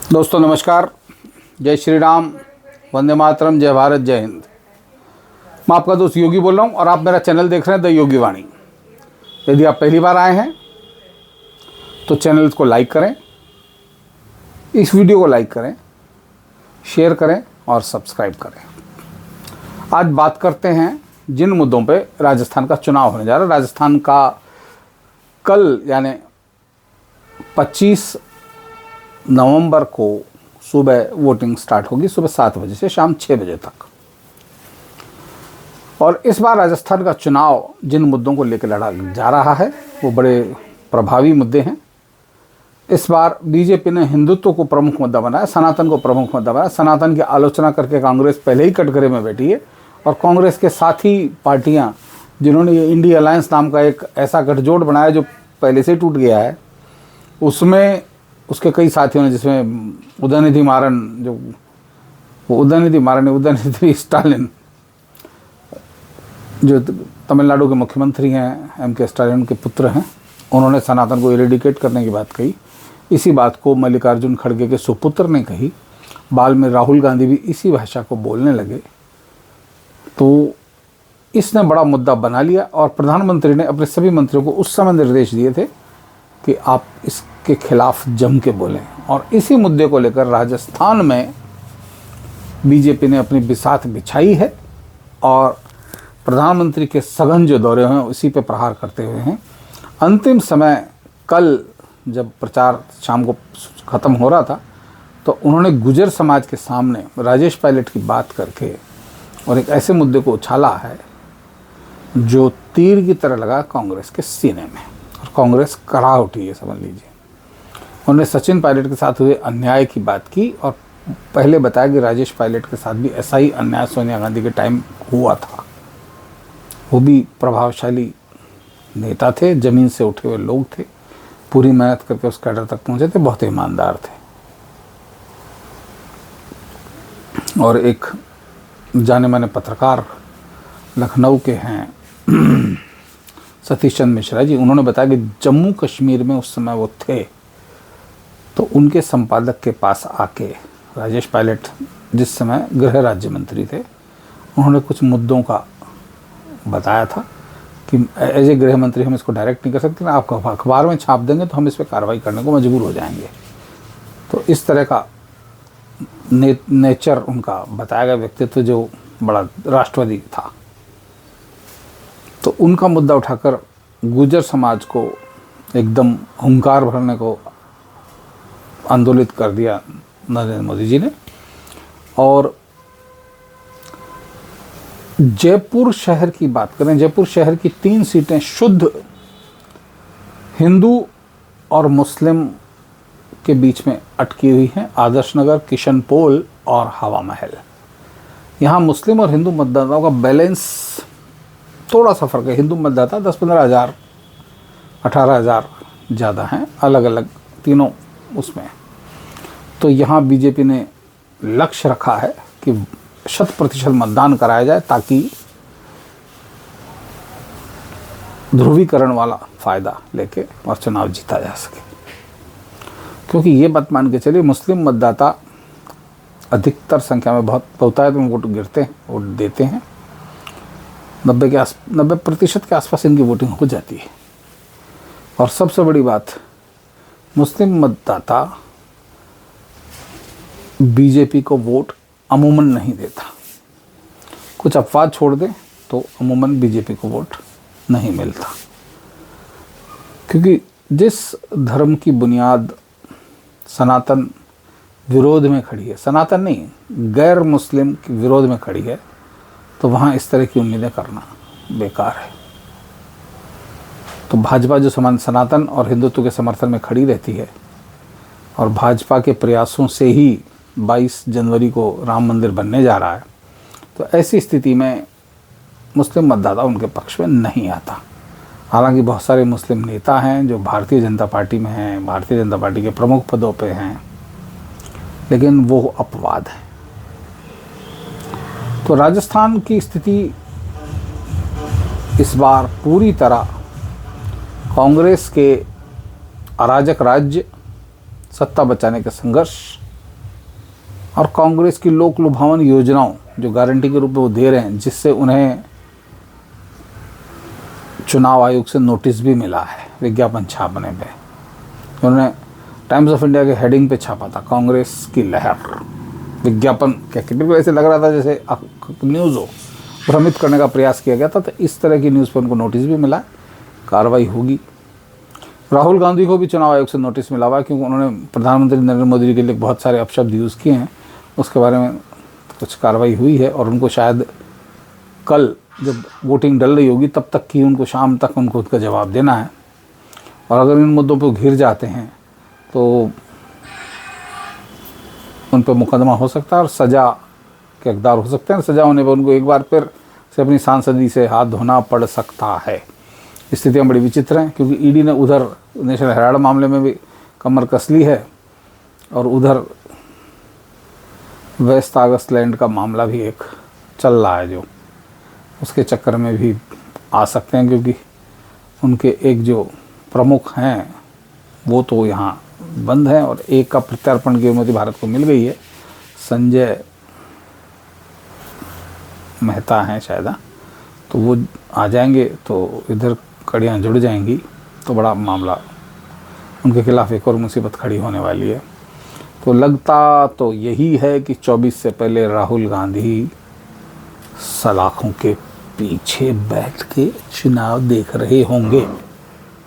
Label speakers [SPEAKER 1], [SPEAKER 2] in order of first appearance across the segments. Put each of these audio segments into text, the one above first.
[SPEAKER 1] दोस्तों नमस्कार, जय श्री राम, वंदे मातरम, जय भारत, जय हिंद। मैं आपका दोस्त योगी बोल रहा हूँ और आप मेरा चैनल देख रहे हैं द योगी वाणी। यदि आप पहली बार आए हैं तो चैनल को लाइक करें, इस वीडियो को लाइक करें, शेयर करें और सब्सक्राइब करें। आज बात करते हैं जिन मुद्दों पे राजस्थान का चुनाव होने जा रहा है। राजस्थान का कल यानी 25 नवंबर को सुबह वोटिंग स्टार्ट होगी, सुबह 7 बजे से शाम 6 बजे तक। और इस बार राजस्थान का चुनाव जिन मुद्दों को लेकर लड़ा जा रहा है वो बड़े प्रभावी मुद्दे हैं। इस बार बीजेपी ने हिंदुत्व को प्रमुख मुद्दा बनाया, सनातन को प्रमुख मुद्दा बनाया। सनातन की आलोचना करके कांग्रेस पहले ही कटघरे में बैठी है और कांग्रेस के साथी पार्टियां जिन्होंने ये इंडिया अलायंस नाम का एक ऐसा गठजोड़ बनाया जो पहले से टूट गया है, उसमें उसके कई साथियों ने, जिसमें उदयनिधि मारन, जो वो उदयनिधि स्टालिन जो तमिलनाडु के मुख्यमंत्री हैं, एम.के. स्टालिन के पुत्र हैं, उन्होंने सनातन को इरेडिकेट करने की बात कही। इसी बात को मल्लिकार्जुन खड़गे के सुपुत्र ने कही। बाल में राहुल गांधी भी इसी भाषा को बोलने लगे। तो इसने बड़ा मुद्दा बना लिया और प्रधानमंत्री ने अपने सभी मंत्रियों को उस समय निर्देश दिए थे कि आप इसके खिलाफ जम के बोलें। और इसी मुद्दे को लेकर राजस्थान में बीजेपी ने अपनी बिसात बिछाई है और प्रधानमंत्री के सघन जो दौरे हैं उसी पे प्रहार करते हुए हैं। अंतिम समय कल जब प्रचार शाम को ख़त्म हो रहा था तो उन्होंने गुर्जर समाज के सामने राजेश पायलट की बात करके और एक ऐसे मुद्दे को उछाला है जो तीर की तरह लगा कांग्रेस के सीने में, और कांग्रेस कड़ा उठी है, समझ लीजिए। उन्होंने सचिन पायलट के साथ हुए अन्याय की बात की और पहले बताया कि राजेश पायलट के साथ भी ऐसा ही अन्याय सोनिया गांधी के टाइम हुआ था। वो भी प्रभावशाली नेता थे, ज़मीन से उठे हुए लोग थे, पूरी मेहनत करके उस कैडर तक पहुंचे थे, बहुत ईमानदार थे। और एक जाने माने पत्रकार लखनऊ के हैं सतीश चंद्र मिश्रा जी, उन्होंने बताया कि जम्मू कश्मीर में उस समय वो थे तो उनके संपादक के पास आके राजेश पायलट जिस समय गृह राज्य मंत्री थे, उन्होंने कुछ मुद्दों का बताया था कि एज ए गृह मंत्री हम इसको डायरेक्ट नहीं कर सकते, आप अखबार में छाप देंगे तो हम इस पर कार्रवाई करने को मजबूर हो जाएंगे। तो इस तरह का नेचर उनका बताया गया, व्यक्तित्व जो बड़ा राष्ट्रवादी था। तो उनका मुद्दा उठाकर गुर्जर समाज को एकदम हुंकार भरने को आंदोलित कर दिया नरेंद्र मोदी जी ने। और जयपुर शहर की बात करें, जयपुर शहर की 3 सीटें शुद्ध हिंदू और मुस्लिम के बीच में अटकी हुई हैं, आदर्श नगर, किशनपोल और हवा महल। यहाँ मुस्लिम और हिंदू मतदाताओं का बैलेंस थोड़ा सा फर्क है। हिंदू मतदाता 10-15 हज़ार, 18 हज़ार ज़्यादा हैं, अलग अलग तीनों उसमें। तो यहाँ बीजेपी ने लक्ष्य रखा है कि 100% मतदान कराया जाए ताकि ध्रुवीकरण वाला फ़ायदा लेके और चुनाव जीता जा सके। क्योंकि ये बात मान के चलिए, मुस्लिम मतदाता अधिकतर संख्या में बहुतायत में वोट गिरते हैं, वोट देते हैं। 90% के आसपास इनकी वोटिंग हो जाती है। और सबसे बड़ी बात, मुस्लिम मतदाता बीजेपी को वोट अमूमन नहीं देता। कुछ अपवाद छोड़ दें तो अमूमन बीजेपी को वोट नहीं मिलता, क्योंकि जिस धर्म की बुनियाद सनातन विरोध में खड़ी है, सनातन नहीं गैर मुस्लिम के विरोध में खड़ी है, तो वहाँ इस तरह की उम्मीदें करना बेकार है। तो भाजपा जो सनातन और हिंदुत्व के समर्थन में खड़ी रहती है और भाजपा के प्रयासों से ही 22 जनवरी को राम मंदिर बनने जा रहा है, तो ऐसी स्थिति में मुस्लिम मतदाता उनके पक्ष में नहीं आता। हालांकि बहुत सारे मुस्लिम नेता हैं जो भारतीय जनता पार्टी में हैं, भारतीय जनता पार्टी के प्रमुख पदों पे हैं, लेकिन वो अपवाद है। तो राजस्थान की स्थिति इस बार पूरी तरह कांग्रेस के अराजक राज्य, सत्ता बचाने का संघर्ष और कांग्रेस की लोक लुभावन योजनाओं जो गारंटी के रूप में वो दे रहे हैं, जिससे उन्हें चुनाव आयोग से नोटिस भी मिला है विज्ञापन छापने पे। उन्होंने टाइम्स ऑफ इंडिया के हेडिंग पे छापा था, कांग्रेस की लहर। विज्ञापन क्या, बिल्कुल ऐसे लग रहा था जैसे न्यूज़ हो, भ्रमित करने का प्रयास किया गया था। तो इस तरह की न्यूज़ पर उनको नोटिस भी मिला, कार्रवाई होगी। राहुल गांधी को भी चुनाव आयोग से नोटिस मिला हुआ है, क्योंकि उन्होंने प्रधानमंत्री नरेंद्र मोदी के लिए बहुत सारे अपशब्द यूज़ किए हैं। उसके बारे में कुछ कार्रवाई हुई है और उनको शायद कल जब वोटिंग डल रही होगी तब तक की उनको, शाम तक उनको उसका जवाब देना है। और अगर इन मुद्दों पर घिर जाते हैं तो उन पर मुकदमा हो सकता है और सज़ा के हकदार हो सकते हैं। सज़ा होने पर उनको एक बार फिर से अपनी सांसदी से हाथ धोना पड़ सकता है। स्थितियाँ बड़ी विचित्र हैं, क्योंकि ईडी ने उधर नेशनल हेराल्ड मामले में भी कमर कस ली है और उधर वेस्ट ऑगस्ट लैंड का मामला भी एक चल रहा है, जो उसके चक्कर में भी आ सकते हैं, क्योंकि उनके एक जो प्रमुख हैं वो तो यहाँ बंद हैं और एक का प्रत्यार्पण की अनुमति भारत को मिल गई है। संजय मेहता हैं शायद, तो वो आ जाएंगे तो इधर कड़ियाँ जुड़ जाएंगी, तो बड़ा मामला उनके खिलाफ एक और मुसीबत खड़ी होने वाली है। तो लगता तो यही है कि 24 से पहले राहुल गांधी सलाखों के पीछे बैठ के चुनाव देख रहे होंगे,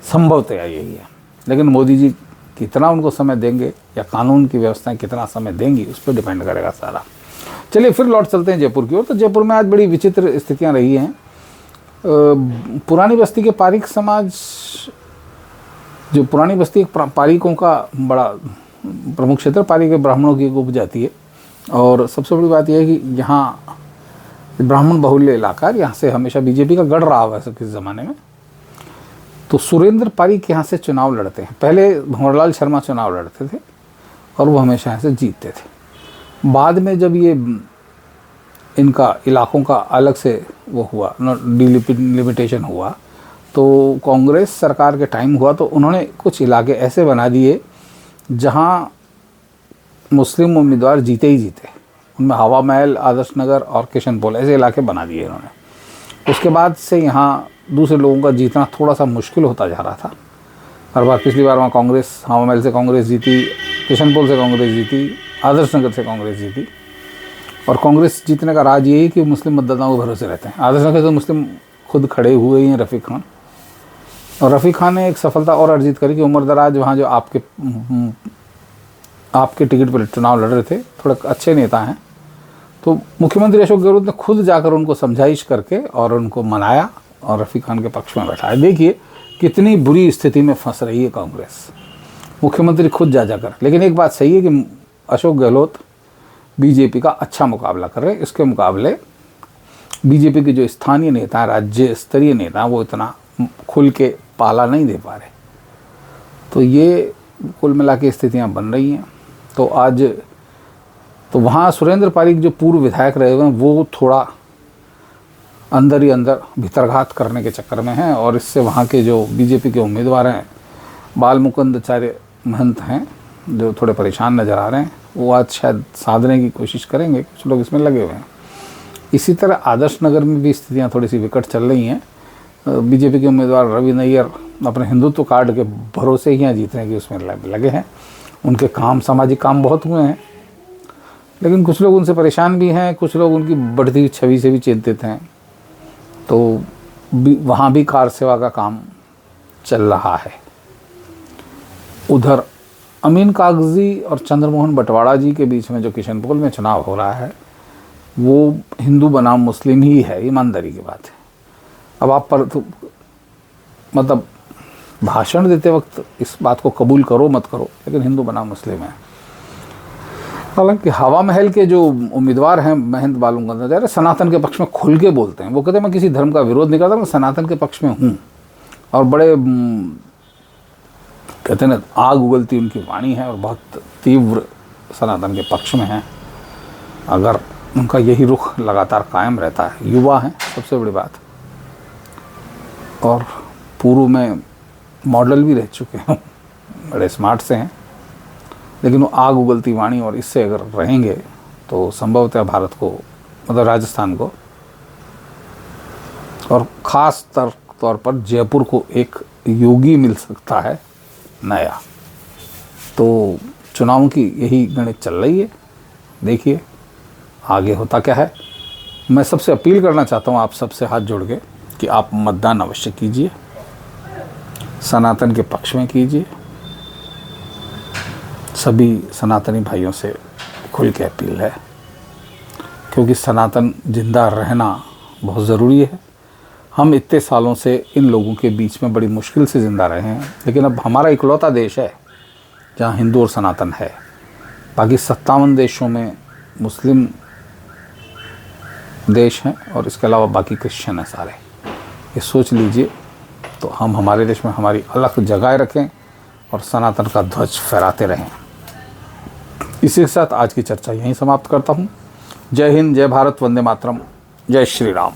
[SPEAKER 1] संभवतः यही है। लेकिन मोदी जी कितना उनको समय देंगे या कानून की व्यवस्थाएं कितना समय देंगी, उस पर डिपेंड करेगा सारा। चलिए फिर लौट चलते हैं जयपुर की ओर। तो जयपुर में आज बड़ी विचित्र स्थितियां रही हैं। पुरानी बस्ती के पारिक समाज, जो पुरानी बस्ती एक पारिकों का बड़ा प्रमुख क्षेत्र, पारिक के ब्राह्मणों की उपजाति है। और सबसे बड़ी बात यह है कि यहाँ ब्राह्मण बहुल्य इलाका, यहाँ से हमेशा बीजेपी का गढ़ रहा हुआ है किसी ज़माने में। तो सुरेंद्र पारिक यहाँ से चुनाव लड़ते हैं। पहले भंवरलाल शर्मा चुनाव लड़ते थे और वो हमेशा यहाँ से जीतते थे। बाद में जब ये इनका इलाकों का अलग से वो हुआ, डिलिमिटेशन हुआ, तो कांग्रेस सरकार के टाइम हुआ तो उन्होंने कुछ इलाके ऐसे बना दिए जहाँ मुस्लिम उम्मीदवार जीते ही जीते। उनमें हवा महल, आदर्श नगर और किशनपोल ऐसे इलाके बना दिए इन्होंने। उसके बाद से यहाँ दूसरे लोगों का जीतना थोड़ा सा मुश्किल होता जा रहा था। हर बार, पिछली बार वहाँ कांग्रेस, हवा महल से कांग्रेस जीती, किशनपोल से कांग्रेस जीती, आदर्श नगर से कांग्रेस जीती। और कांग्रेस जीतने का राज यही कि मुस्लिम मतदाताओं को भरोसे रहते हैं। आदर्श नगर से मुस्लिम खुद खड़े हुए ही हैं, रफ़ीक खान। और रफ़ीक खान ने एक सफलता और अर्जित करी कि उमर दराज वहाँ जो आपके टिकट पर चुनाव लड़ रहे थे, थोड़े अच्छे नेता हैं, तो मुख्यमंत्री अशोक गहलोत ने खुद जाकर उनको समझाइश करके और उनको मनाया और रफ़ीक खान के पक्ष में बैठाया। देखिए कितनी बुरी स्थिति में फंस रही है कांग्रेस, मुख्यमंत्री खुद जाकर। लेकिन एक बात सही है कि अशोक गहलोत बीजेपी का अच्छा मुकाबला कर रहे हैं। इसके मुकाबले बीजेपी के जो स्थानीय नेता हैं, राज्य स्तरीय नेता हैं, वो इतना खुल के पाला नहीं दे पा रहे। तो ये कुल मिला के स्थितियाँ बन रही हैं। तो आज तो वहाँ सुरेंद्र पारिक जो पूर्व विधायक रहे हुए हैं, वो थोड़ा अंदर ही अंदर भीतरघात करने के चक्कर में हैं। और इससे वहाँ के जो बीजेपी के उम्मीदवार हैं, बाल मुकुंदाचार्य महंत हैं, जो थोड़े परेशान नज़र आ रहे हैं, वो आज शायद साधने की कोशिश करेंगे। कुछ लोग इसमें लगे हुए हैं। इसी तरह आदर्श नगर में भी स्थितियाँ थोड़ी सी विकट चल रही हैं। बीजेपी के उम्मीदवार रवि नैयर अपने हिंदुत्व कार्ड के भरोसे ही यहाँ जीतने की उसमें लगे हैं। उनके काम, सामाजिक काम बहुत हुए हैं, लेकिन कुछ लोग उनसे परेशान भी हैं, कुछ लोग उनकी बढ़ती हुई छवि से भी चिंतित हैं। तो वहाँ भी कार सेवा का काम चल रहा है। उधर अमीन कागजी और चंद्रमोहन बटवाड़ा जी के बीच में जो किशनपोल में चुनाव हो रहा है, वो हिंदू बनाम मुस्लिम ही है, ईमानदारी की बात है। अब आप पर तो मतलब भाषण देते वक्त इस बात को कबूल करो मत करो, लेकिन हिंदू बनाम मुस्लिम है। हालांकि हवा महल के जो उम्मीदवार हैं, महंत बाल मुकुंदाचार्य, सनातन के पक्ष में खुल के बोलते हैं। वो कहते हैं मैं किसी धर्म का विरोध नहीं करता, मैं सनातन के पक्ष में हूँ। और बड़े कहते हैं ना, आग उगलती उनकी वाणी है और बहुत तीव्र सनातन के पक्ष में है। अगर उनका यही रुख लगातार कायम रहता है, युवा हैं सबसे बड़ी बात, और पूर्व में मॉडल भी रह चुके हैं, बड़े स्मार्ट से हैं, लेकिन वो आग उगलती वाणी और इससे अगर रहेंगे तो संभवतः भारत को, मतलब राजस्थान को और ख़ास तौर पर जयपुर को एक योगी मिल सकता है नया। तो चुनाव की यही गणित चल रही है, देखिए आगे होता क्या है। मैं सबसे अपील करना चाहता हूँ आप सबसे हाथ जोड़ के कि आप मतदान अवश्य कीजिए, सनातन के पक्ष में कीजिए। सभी सनातनी भाइयों से खुल के अपील है, क्योंकि सनातन जिंदा रहना बहुत ज़रूरी है। हम इतने सालों से इन लोगों के बीच में बड़ी मुश्किल से ज़िंदा रहे हैं, लेकिन अब हमारा इकलौता देश है जहाँ हिंदू और सनातन है। बाकी 57 देशों में मुस्लिम देश हैं और इसके अलावा बाकी क्रिश्चियन हैं सारे। ये सोच लीजिए, तो हम हमारे देश में हमारी अलग जगह रखें और सनातन का ध्वज फहराते रहें। इसी के साथ आज की चर्चा यहीं समाप्त करता हूँ। जय हिंद, जय भारत, वंदे मातरम, जय श्री राम।